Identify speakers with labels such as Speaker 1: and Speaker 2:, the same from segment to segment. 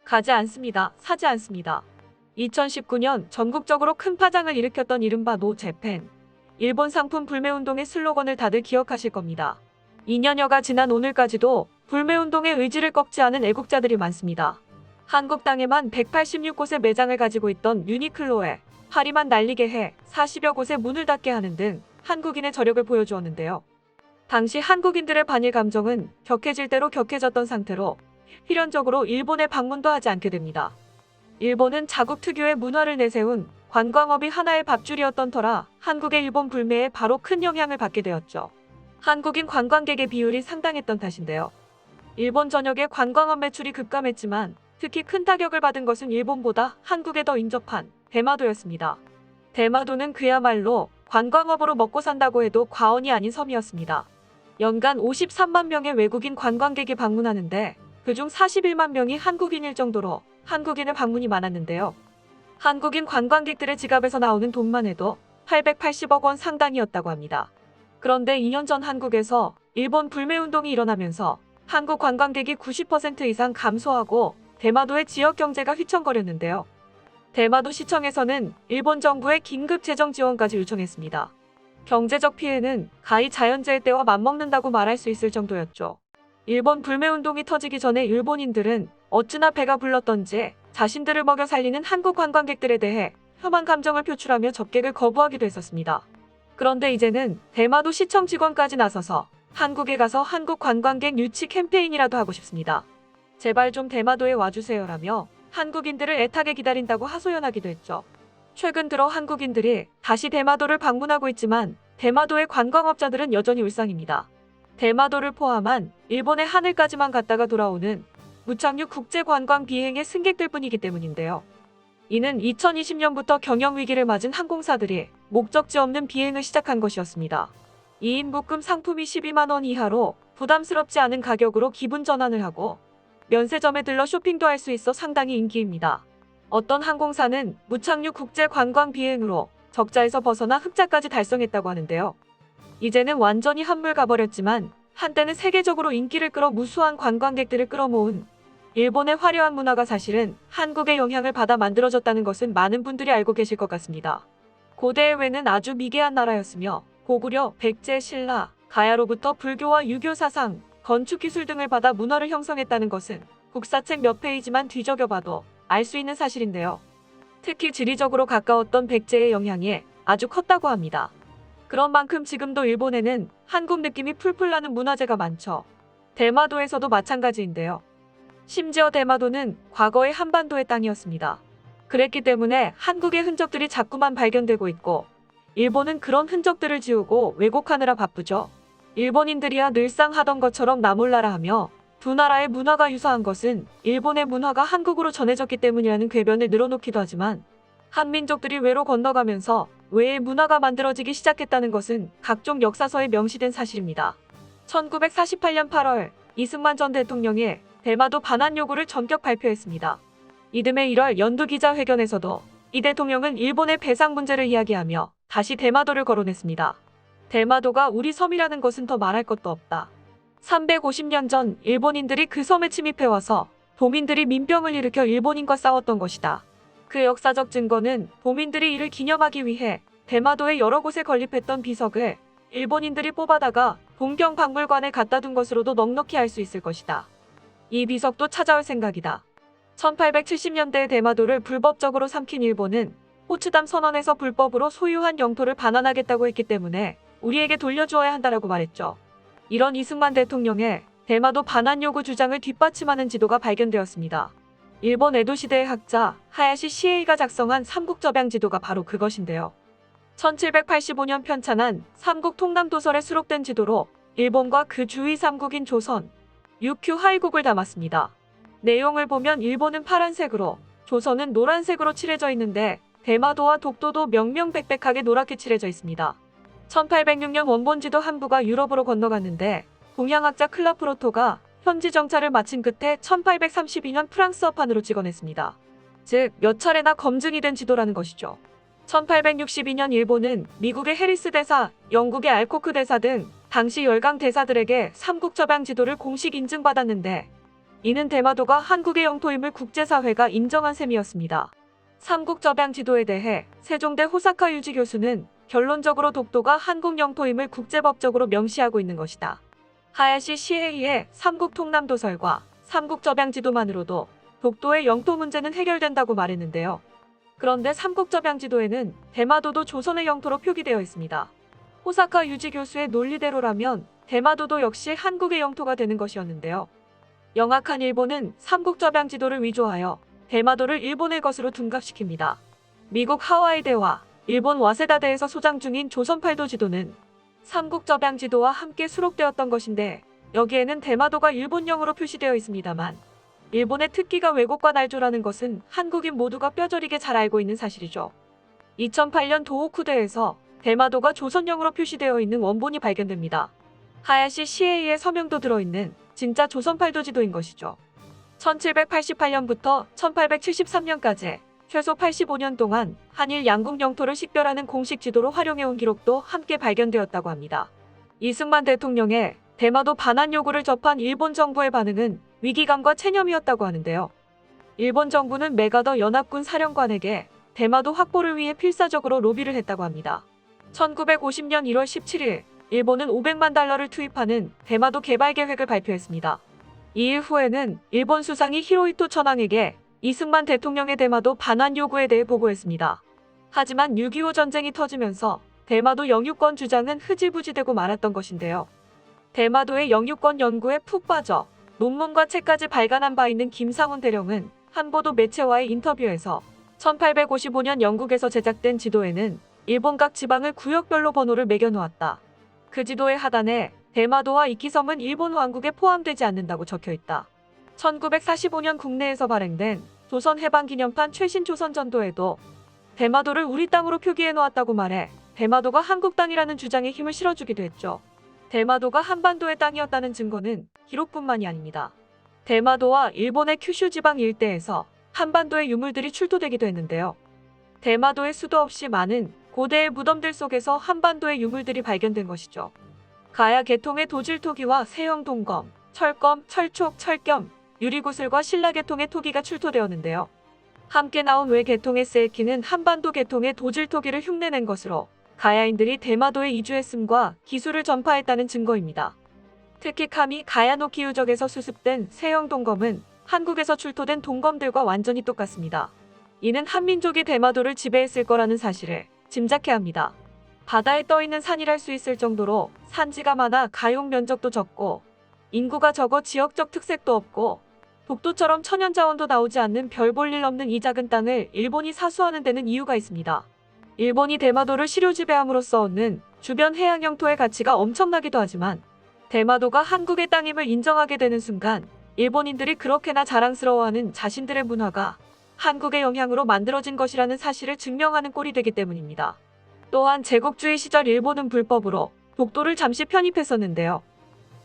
Speaker 1: 가지 않습니다. 사지 않습니다. 2019년 전국적으로 큰 파장을 일으켰던 이른바 노 재팬. 일본 상품 불매운동의 슬로건을 다들 기억하실 겁니다. 2년여가 지난 오늘까지도 불매운동의 의지를 꺾지 않은 애국자들이 많습니다. 한국 땅에만 186곳의 매장을 가지고 있던 유니클로에 파리만 날리게 해 40여 곳에 문을 닫게 하는 등 한국인의 저력을 보여주었는데요. 당시 한국인들의 반일 감정은 격해질 대로 격해졌던 상태로 필연적으로 일본에 방문도 하지 않게 됩니다. 일본은 자국 특유의 문화를 내세운 관광업이 하나의 밥줄이었던 터라 한국의 일본 불매에 바로 큰 영향을 받게 되었죠. 한국인 관광객의 비율이 상당했던 탓인데요. 일본 전역의 관광업 매출이 급감했지만 특히 큰 타격을 받은 것은 일본보다 한국에 더 인접한 대마도였습니다. 대마도는 그야말로 관광업으로 먹고 산다고 해도 과언이 아닌 섬이었습니다. 연간 53만 명의 외국인 관광객이 방문하는데 그중 41만 명이 한국인일 정도로 한국인의 방문이 많았는데요. 한국인 관광객들의 지갑에서 나오는 돈만 해도 880억 원 상당이었다고 합니다. 그런데 2년 전 한국에서 일본 불매운동이 일어나면서 한국 관광객이 90% 이상 감소하고 대마도의 지역 경제가 휘청거렸는데요. 대마도 시청에서는 일본 정부에 긴급 재정 지원까지 요청했습니다. 경제적 피해는 가히 자연재해 때와 맞먹는다고 말할 수 있을 정도였죠. 일본 불매운동이 터지기 전에 일본인들은 어찌나 배가 불렀던지 자신들을 먹여 살리는 한국 관광객들에 대해 혐한 감정을 표출하며 접객을 거부하기도 했었습니다. 그런데 이제는 대마도 시청 직원까지 나서서 한국에 가서 한국 관광객 유치 캠페인이라도 하고 싶습니다. 제발 좀 대마도에 와주세요라며 한국인들을 애타게 기다린다고 하소연하기도 했죠. 최근 들어 한국인들이 다시 대마도를 방문하고 있지만 대마도의 관광업자들은 여전히 울상입니다. 대마도를 포함한 일본의 하늘까지만 갔다가 돌아오는 무착륙 국제관광 비행의 승객들 뿐이기 때문인데요. 이는 2020년부터 경영위기를 맞은 항공사들이 목적지 없는 비행을 시작한 것이었습니다. 2인 묶음 상품이 12만 원 이하로 부담스럽지 않은 가격으로 기분 전환을 하고 면세점에 들러 쇼핑도 할 수 있어 상당히 인기입니다. 어떤 항공사는 무착륙 국제관광 비행으로 적자에서 벗어나 흑자까지 달성했다고 하는데요. 이제는 완전히 한물 가버렸지만 한때는 세계적으로 인기를 끌어 무수한 관광객들을 끌어모은 일본의 화려한 문화가 사실은 한국의 영향을 받아 만들어졌다는 것은 많은 분들이 알고 계실 것 같습니다. 고대의 외는 아주 미개한 나라였으며 고구려, 백제, 신라, 가야로부터 불교와 유교 사상, 건축 기술 등을 받아 문화를 형성했다는 것은 국사책 몇 페이지만 뒤적여봐도 알 수 있는 사실인데요. 특히 지리적으로 가까웠던 백제의 영향이 아주 컸다고 합니다. 그런 만큼 지금도 일본에는 한국 느낌이 풀풀 나는 문화재가 많죠. 대마도에서도 마찬가지인데요. 심지어 대마도는 과거의 한반도의 땅이었습니다. 그랬기 때문에 한국의 흔적들이 자꾸만 발견되고 있고 일본은 그런 흔적들을 지우고 왜곡하느라 바쁘죠. 일본인들이야 늘상 하던 것처럼 나몰라라 하며 두 나라의 문화가 유사한 것은 일본의 문화가 한국으로 전해졌기 때문이라는 궤변을 늘어놓기도 하지만 한민족들이 외로 건너가면서 외의 문화가 만들어지기 시작했다는 것은 각종 역사서에 명시된 사실입니다. 1948년 8월 이승만 전 대통령이 대마도 반환 요구를 전격 발표했습니다. 이듬해 1월 연두기자회견에서도 이 대통령은 일본의 배상 문제를 이야기하며 다시 대마도를 거론했습니다. 대마도가 우리 섬이라는 것은 더 말할 것도 없다. 350년 전 일본인들이 그 섬에 침입해와서 도민들이 민병을 일으켜 일본인과 싸웠던 것이다. 그 역사적 증거는 도민들이 이를 기념하기 위해 대마도의 여러 곳에 건립했던 비석을 일본인들이 뽑아다가 동경박물관에 갖다 둔 것으로도 넉넉히 알 수 있을 것이다. 이 비석도 찾아올 생각이다. 1870년대에 대마도를 불법적으로 삼킨 일본은 포츠담 선언에서 불법으로 소유한 영토를 반환하겠다고 했기 때문에 우리에게 돌려주어야 한다라고 말했죠. 이런 이승만 대통령의 대마도 반환 요구 주장을 뒷받침하는 지도가 발견되었습니다. 일본 에도 시대의 학자 하야시 시에이가 작성한 삼국접양 지도가 바로 그것인데요. 1785년 편찬한 삼국 통남도설에 수록된 지도로 일본과 그 주위 삼국인 조선, 육휴 하이국을 담았습니다. 내용을 보면 일본은 파란색으로, 조선은 노란색으로 칠해져 있는데 대마도와 독도도 명명백백하게 노랗게 칠해져 있습니다. 1806년 원본지도 한부가 유럽으로 건너갔는데 동양학자 클라프로토가 현지 정찰을 마친 끝에 1832년 프랑스어판으로 찍어냈습니다. 즉 몇 차례나 검증이 된 지도라는 것이죠. 1862년 일본은 미국의 해리스 대사, 영국의 알코크 대사 등 당시 열강 대사들에게 삼국접양 지도를 공식 인증받았는데 이는 대마도가 한국의 영토임을 국제사회가 인정한 셈이었습니다. 삼국접양지도에 대해 세종대 호사카 유지 교수는 결론적으로 독도가 한국 영토임을 국제법적으로 명시하고 있는 것이다. 하야시 시헤이의 삼국통남도설과 삼국접양지도만으로도 독도의 영토 문제는 해결된다고 말했는데요. 그런데 삼국접양지도에는 대마도도 조선의 영토로 표기되어 있습니다. 호사카 유지 교수의 논리대로라면 대마도도 역시 한국의 영토가 되는 것이었는데요. 영악한 일본은 삼국접양지도를 위조하여 대마도를 일본의 것으로 둔갑시킵니다. 미국 하와이대와 일본 와세다대에서 소장 중인 조선팔도 지도는 삼국접양지도와 함께 수록되었던 것인데 여기에는 대마도가 일본령으로 표시되어 있습니다만 일본의 특기가 왜곡과 날조라는 것은 한국인 모두가 뼈저리게 잘 알고 있는 사실이죠. 2008년 도호쿠대에서 대마도가 조선령으로 표시되어 있는 원본이 발견됩니다. 하야시 시에이의 서명도 들어있는 진짜 조선팔도 지도인 것이죠. 1788년부터 1873년까지 최소 85년 동안 한일 양국 영토를 식별하는 공식 지도로 활용해온 기록도 함께 발견되었다고 합니다. 이승만 대통령의 대마도 반환 요구를 접한 일본 정부의 반응은 위기감과 체념이었다고 하는데요. 일본 정부는 메가더 연합군 사령관에게 대마도 확보를 위해 필사적으로 로비를 했다고 합니다. 1950년 1월 17일 일본은 500만 달러를 투입하는 대마도 개발 계획을 발표했습니다. 2일 후에는 일본 수상이 히로히토 천황에게 이승만 대통령의 대마도 반환 요구에 대해 보고했습니다. 하지만 6.25 전쟁이 터지면서 대마도 영유권 주장은 흐지부지되고 말았던 것인데요. 대마도의 영유권 연구에 푹 빠져 논문과 책까지 발간한 바 있는 김상훈 대령은 한보도 매체와의 인터뷰에서 1855년 영국에서 제작된 지도에는 일본 각 지방을 구역별로 번호를 매겨놓았다. 그 지도의 하단에 대마도와 이키섬은 일본 왕국에 포함되지 않는다고 적혀있다. 1945년 국내에서 발행된 조선해방기념판 최신 조선전도에도 대마도를 우리 땅으로 표기해 놓았다고 말해 대마도가 한국 땅이라는 주장에 힘을 실어주기도 했죠. 대마도가 한반도의 땅이었다는 증거는 기록뿐만이 아닙니다. 대마도와 일본의 큐슈 지방 일대에서 한반도의 유물들이 출토되기도 했는데요. 대마도에 수도 없이 많은 고대의 무덤들 속에서 한반도의 유물들이 발견된 것이죠. 가야 계통의 도질토기와 세형 동검, 철검, 철촉, 철겸, 유리구슬과 신라 계통의 토기가 출토되었는데요. 함께 나온 외 계통의 세키는 한반도 계통의 도질토기를 흉내낸 것으로 가야인들이 대마도에 이주했음과 기술을 전파했다는 증거입니다. 특히 카미 가야노키 유적에서 수습된 세형 동검은 한국에서 출토된 동검들과 완전히 똑같습니다. 이는 한민족이 대마도를 지배했을 거라는 사실을 짐작해야 합니다. 바다에 떠있는 산이랄 수 있을 정도로 산지가 많아 가용 면적도 적고 인구가 적어 지역적 특색도 없고 독도처럼 천연자원도 나오지 않는 별 볼 일 없는 이 작은 땅을 일본이 사수하는 데는 이유가 있습니다. 일본이 대마도를 시료 지배함으로써 얻는 주변 해양 영토의 가치가 엄청나기도 하지만 대마도가 한국의 땅임을 인정하게 되는 순간 일본인들이 그렇게나 자랑스러워하는 자신들의 문화가 한국의 영향으로 만들어진 것이라는 사실을 증명하는 꼴이 되기 때문입니다. 또한 제국주의 시절 일본은 불법으로 독도를 잠시 편입했었는데요.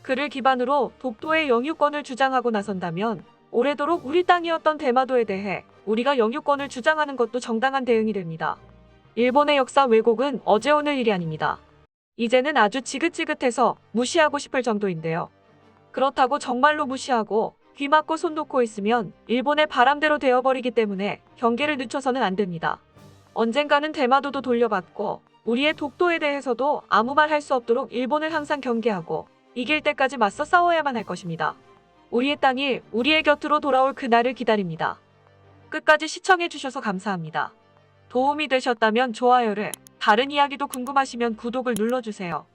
Speaker 1: 그를 기반으로 독도의 영유권을 주장하고 나선다면 오래도록 우리 땅이었던 대마도에 대해 우리가 영유권을 주장하는 것도 정당한 대응이 됩니다. 일본의 역사 왜곡은 어제 오늘 일이 아닙니다. 이제는 아주 지긋지긋해서 무시하고 싶을 정도인데요. 그렇다고 정말로 무시하고 귀 막고 손 놓고 있으면 일본의 바람대로 되어버리기 때문에 경계를 늦춰서는 안 됩니다. 언젠가는 대마도도 돌려받고 우리의 독도에 대해서도 아무 말 할 수 없도록 일본을 항상 경계하고 이길 때까지 맞서 싸워야만 할 것입니다. 우리의 땅이 우리의 곁으로 돌아올 그날을 기다립니다. 끝까지 시청해주셔서 감사합니다. 도움이 되셨다면 좋아요를, 다른 이야기도 궁금하시면 구독을 눌러주세요.